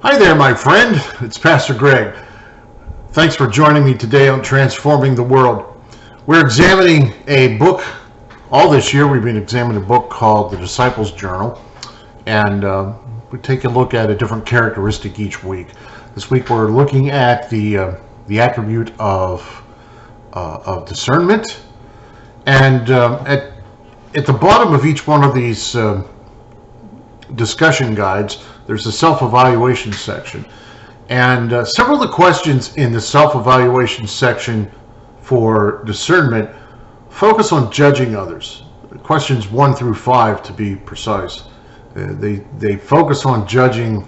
Hi there, my friend. It's Pastor Greg. Thanks for joining me today on Transforming the World. We're examining a book. All this year we've been examining a book called The Disciples' Journal, and we take a look at a different characteristic each week. This week we're looking at the attribute of discernment, and at the bottom of each one of these discussion guides, there's a self-evaluation section. And several of the questions in the self-evaluation section for discernment focus on judging others. Questions 1 through 5 to be precise. They focus on judging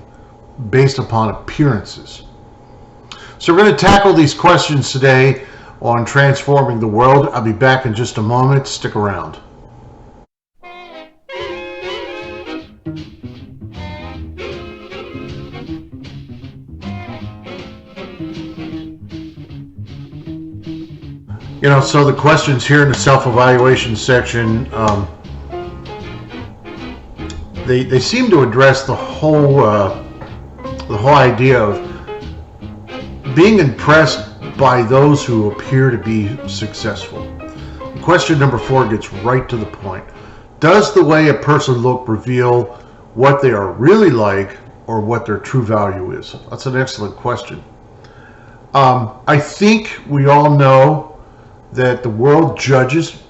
based upon appearances. So we're going to tackle these questions today on Transforming the World. I'll be back in just a moment. Stick around. So the questions here in the self-evaluation section, they seem to address the whole idea of being impressed by those who appear to be successful. Question number 4 gets right to the point. Does the way a person look reveal what they are really like or what their true value is? That's an excellent question. I think we all know that the world judges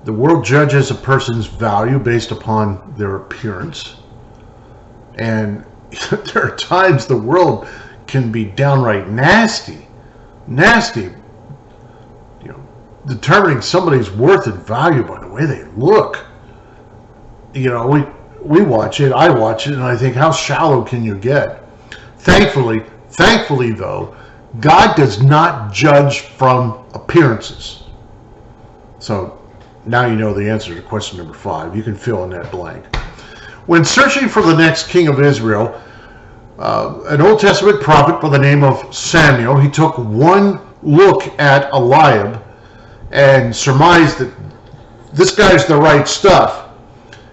a person's value based upon their appearance. And there are times the world can be downright nasty, determining somebody's worth and value by the way they look. We watch it, I watch it, and I think, how shallow can you get? Thankfully though, God does not judge from appearances. So now you know the answer to question number 5. You can fill in that blank. When searching for the next king of Israel, an Old Testament prophet by the name of Samuel, he took one look at Eliab and surmised that this guy's the right stuff.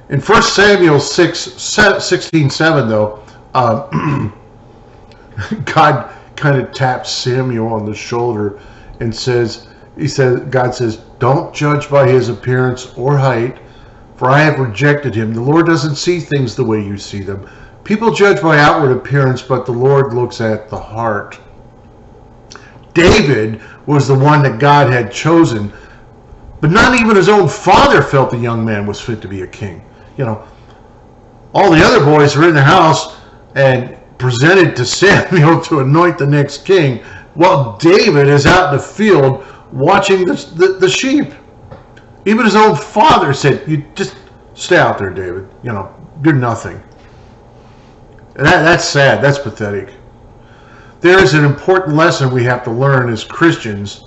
In 1 Samuel 16:7, though, God kind of taps Samuel on the shoulder and God says, "Don't judge by his appearance or height, for I have rejected him. The Lord doesn't see things the way you see them. People judge by outward appearance, but the Lord looks at the heart." David was the one that God had chosen, but not even his own father felt the young man was fit to be a king. All the other boys were in the house and presented to Samuel to anoint the next king, while David is out in the field watching the sheep. Even his own father said, "You just stay out there, David. You're nothing." And that's sad. That's pathetic. There is an important lesson we have to learn as Christians,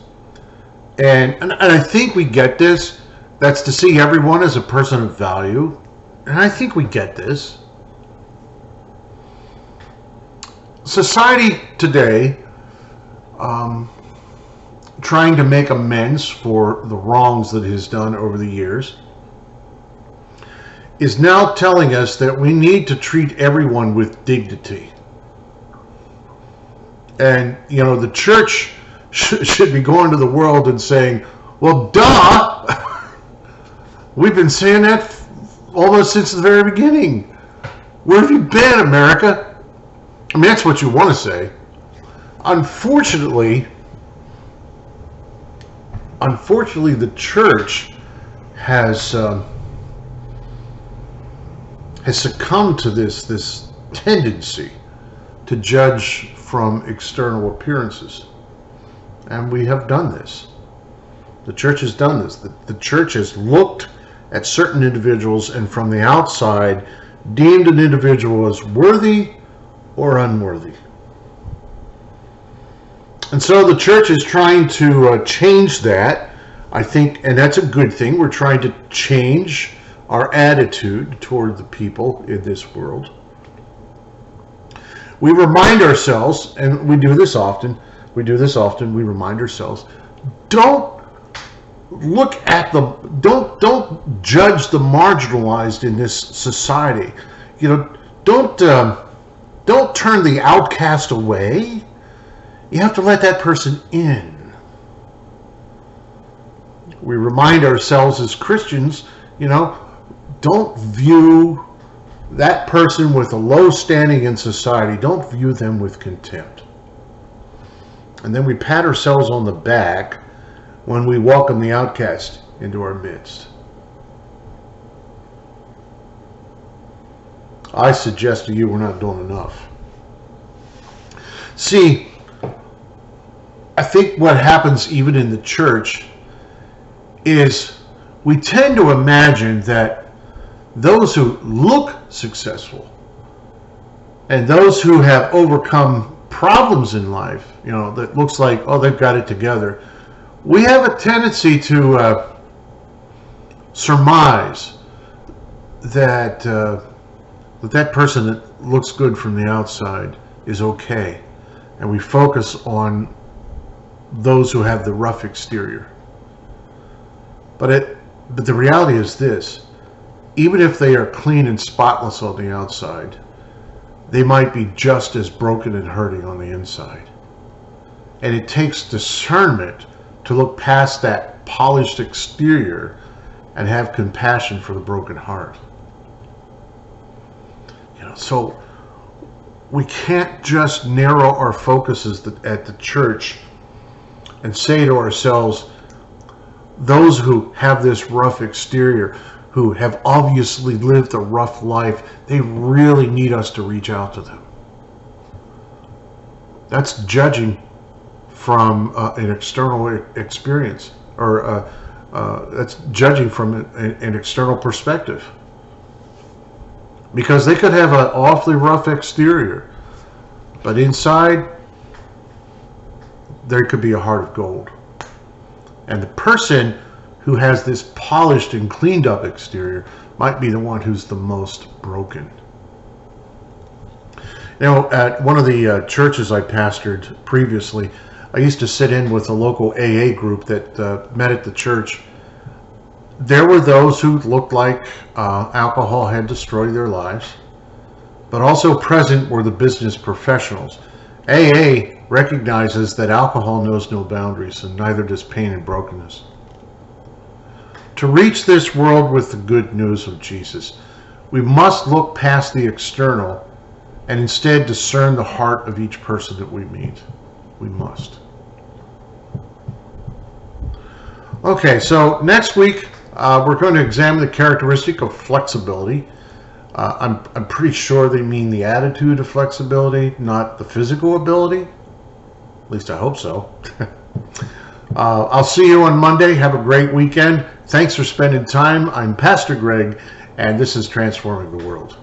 and I think we get this. That's to see everyone as a person of value, and I think we get this. Society today, trying to make amends for the wrongs that it has done over the years, is now telling us that we need to treat everyone with dignity. And, the church should be going to the world and saying, well, duh! We've been saying that almost since the very beginning. Where have you been, America? I mean, that's what you want to say. Unfortunately, the church has succumbed to this tendency to judge from external appearances, and we have done this. The church has done this. The church has looked at certain individuals and from the outside deemed an individual as worthy or unworthy. And so the church is trying to change that, I think, and that's a good thing. We're trying to change our attitude toward the people in this world. We remind ourselves, and we do this often, we remind ourselves, don't judge the marginalized in this society. Don't Don't turn the outcast away. You have to let that person in. We remind ourselves as Christians, don't view that person with a low standing in society. Don't view them with contempt. And then we pat ourselves on the back when we welcome the outcast into our midst. I suggest to you we're not doing enough. See, I think what happens even in the church is we tend to imagine that those who look successful and those who have overcome problems in life, that looks like, oh, they've got it together, we have a tendency to surmise that that person that looks good from the outside is okay, and we focus on those who have the rough exterior. But the reality is this: even if they are clean and spotless on the outside, they might be just as broken and hurting on the inside. And it takes discernment to look past that polished exterior and have compassion for the broken heart. So we can't just narrow our focuses at the church and say to ourselves, those who have this rough exterior, who have obviously lived a rough life, they really need us to reach out to them. That's judging from an external experience, or that's judging from an external perspective. Because they could have an awfully rough exterior, but inside, there could be a heart of gold. And the person who has this polished and cleaned up exterior might be the one who's the most broken. At one of the churches I pastored previously, I used to sit in with a local AA group that met at the church. There were those who looked like alcohol had destroyed their lives, but also present were the business professionals. AA recognizes that alcohol knows no boundaries, and neither does pain and brokenness. To reach this world with the good news of Jesus, we must look past the external and instead discern the heart of each person that we meet. We must. Okay, so next week, we're going to examine the characteristic of flexibility. I'm pretty sure they mean the attitude of flexibility, not the physical ability. At least I hope so. I'll see you on Monday. Have a great weekend. Thanks for spending time. I'm Pastor Greg, and this is Transforming the World.